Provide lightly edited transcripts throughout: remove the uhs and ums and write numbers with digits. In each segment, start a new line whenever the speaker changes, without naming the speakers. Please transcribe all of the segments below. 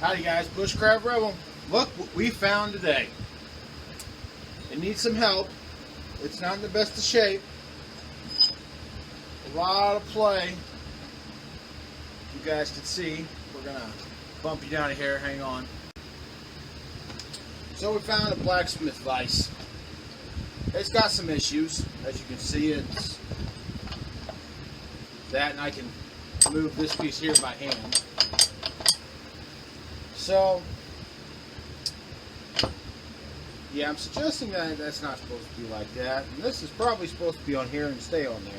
Howdy guys, Bushcraft Rebel. Look what we found today. It needs some help. It's not in the best of shape. A lot of play. You guys can see. We're gonna bump you down here. Hang on. So we found a blacksmith vise. It's got some issues. As you can see, it's that, and I can move this piece here by hand. So, yeah, I'm suggesting that that's not supposed to be like that. And this is probably supposed to be on here and stay on there.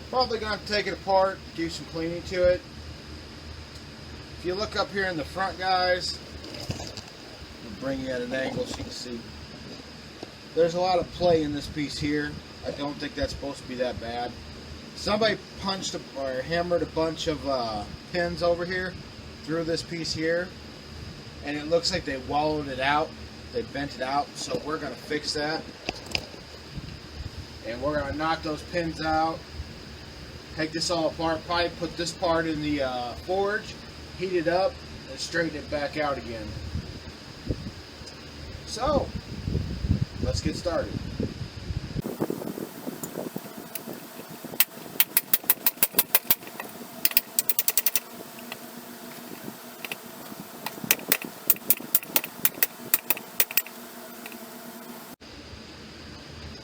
Probably going to take it apart, do some cleaning to it. If you look up here in the front, guys, I'll bring you at an angle so you can see. There's a lot of play in this piece here. I don't think that's supposed to be that bad. Somebody punched or hammered a bunch of pins over here through this piece here, and it looks like they wallowed it out. They bent it out, so we're going to fix that. And we're going to knock those pins out, take this all apart, probably put this part in the forge, heat it up, and straighten it back out again. So, let's get started.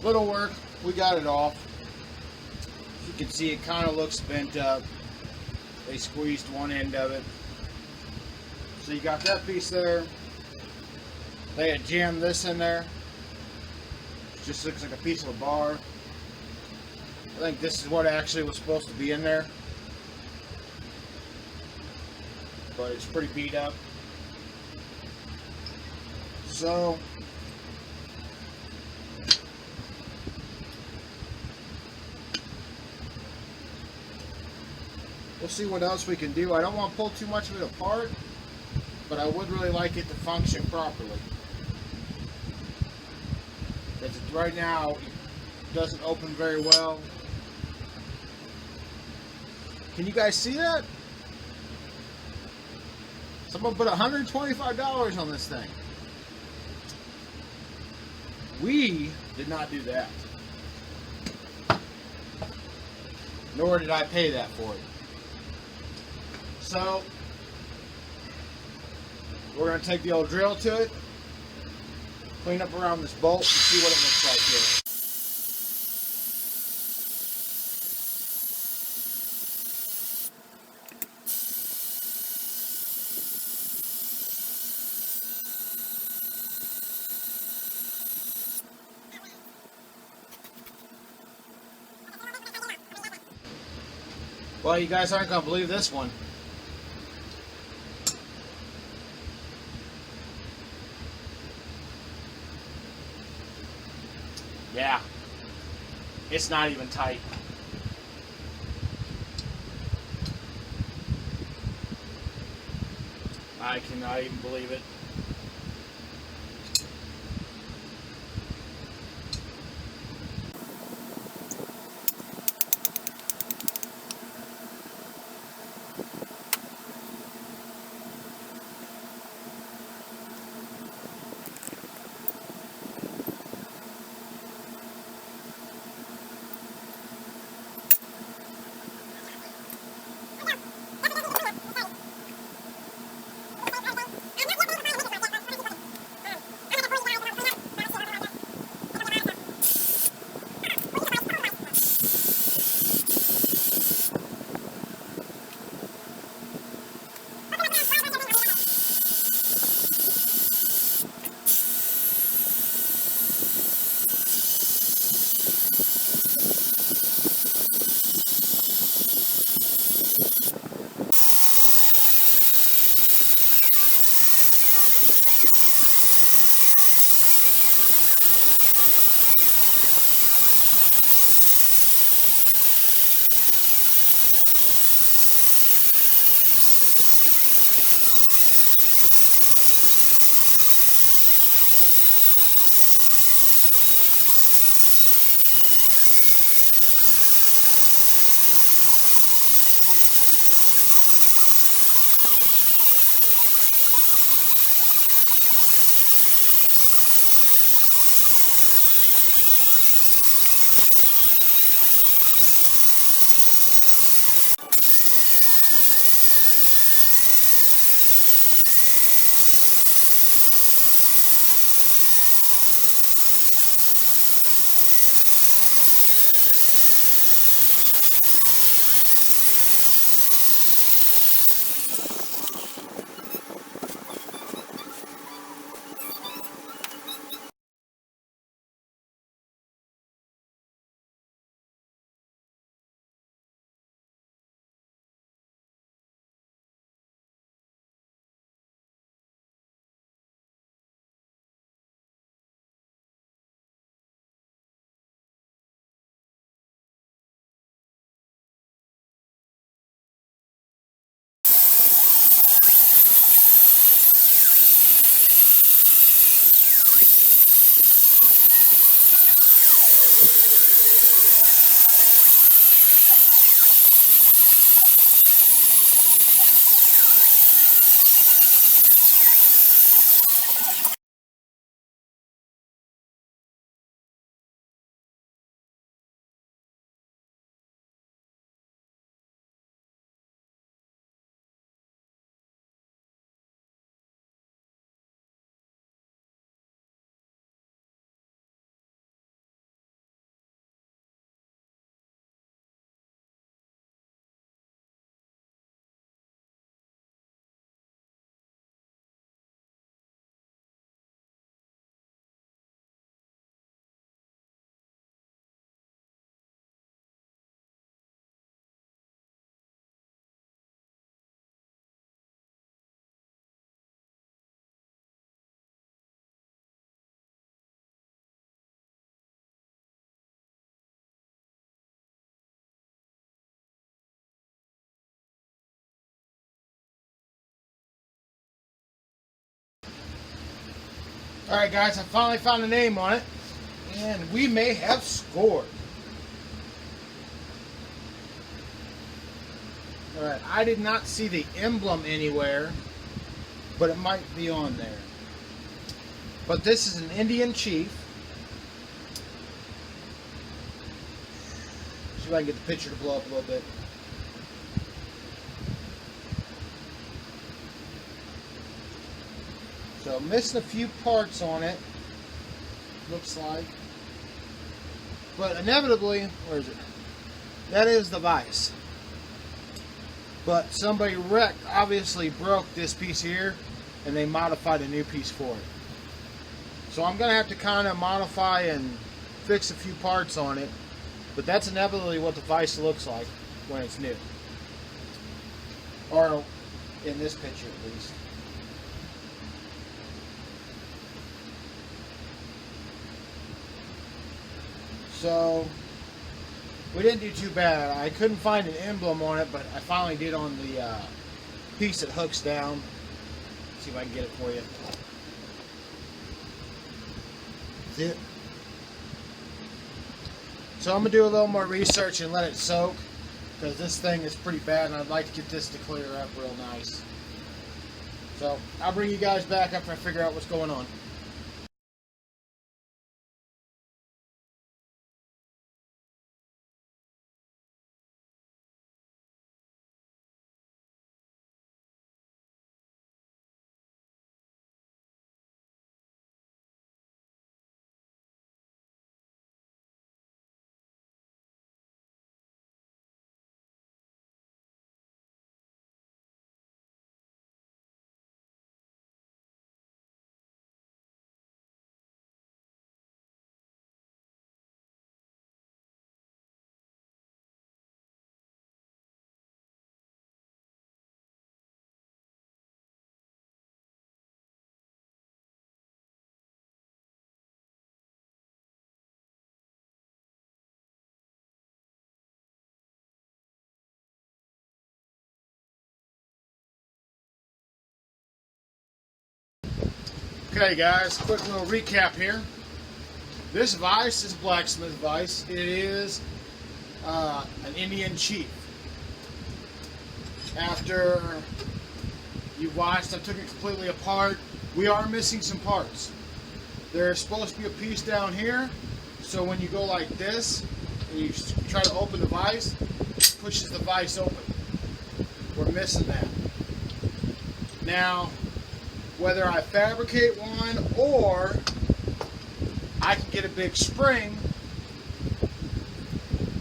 Little work, we got it off. As you can see, it kind of looks bent up. They squeezed one end of it. So you got that piece there. They had jammed this in there. It just looks like a piece of a bar. I think this is what actually was supposed to be in there. But it's pretty beat up. So we'll see what else we can do. I don't want to pull too much of it apart, but I would really like it to function properly. Because right now, it doesn't open very well. Can you guys see that? Someone put $125 on this thing. We did not do that. Nor did I pay that for it. So, we're going to take the old drill to it, clean up around this bolt, and see what it looks like here. Well, you guys aren't going to believe this one. Yeah, it's not even tight. I cannot even believe it. Alright guys, I finally found a name on it, and we may have scored. Alright, I did not see the emblem anywhere, but it might be on there. But this is an Indian chief. See if I can get the picture to blow up a little bit. So missing a few parts on it, looks like. But inevitably, where is it? That is the vise. But somebody obviously broke this piece here, and they modified a new piece for it. So I'm going to have to kind of modify and fix a few parts on it. But that's inevitably what the vise looks like when it's new. Or in this picture at least. So we didn't do too bad. I couldn't find an emblem on it, but I finally did on the piece that hooks down. Let's see if I can get it for you. See it? So I'm going to do a little more research and let it soak, because this thing is pretty bad and I'd like to get this to clear up real nice. So I'll bring you guys back after I figure out what's going on. Okay guys, quick little recap here. This vise is blacksmith vise. It is an Indian chief. After you've watched, I took it completely apart. We are missing some parts. There's supposed to be a piece down here, so when you go like this and you try to open the vise, it pushes the vise open. We're missing that. Now, whether I fabricate one or I can get a big spring,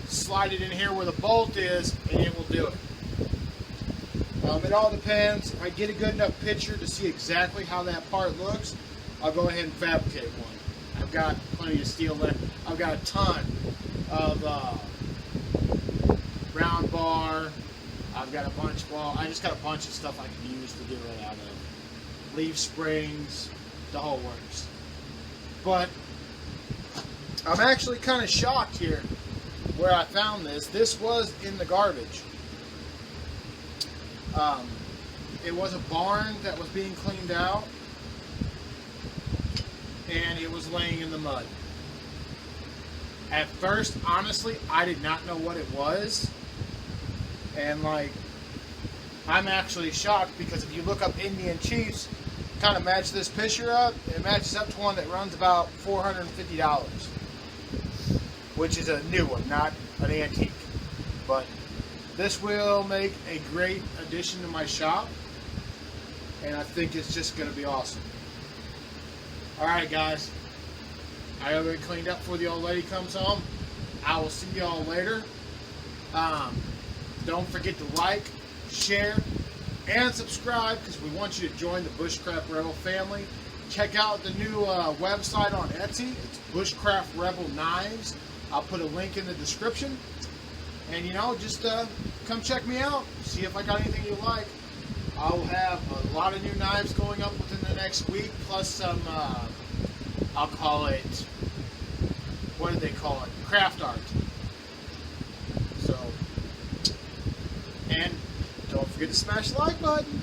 slide it in here where the bolt is, and it will do it. It all depends. If I get a good enough picture to see exactly how that part looks, I'll go ahead and fabricate one. I've got plenty of steel left. I've got a ton of round bar. I've got a bunch, well, I just got a bunch of stuff I can use to get rid out of. Leaf springs, the whole works. But I'm actually kind of shocked here where I found this. This was in the garbage. It was a barn that was being cleaned out, and it was laying in the mud. At first, honestly, I did not know what it was, and like, I'm actually shocked because if you look up Indian chiefs, kind of match this picture up, it matches up to one that runs about $450, which is a new one, not an antique. But this will make a great addition to my shop, and I think it's just going to be awesome. Alright guys, I have it cleaned up before the old lady comes home. I will see y'all later. Don't forget to like, share, and subscribe, because we want you to join the Bushcraft Rebel family. Check out the new website on Etsy. It's Bushcraft Rebel Knives. I'll put a link in the description. And you know, just come check me out. See if I got anything you like. I'll have a lot of new knives going up within the next week, plus some, I'll call it, what do they call it? Craft art. So, and don't forget to smash the like button.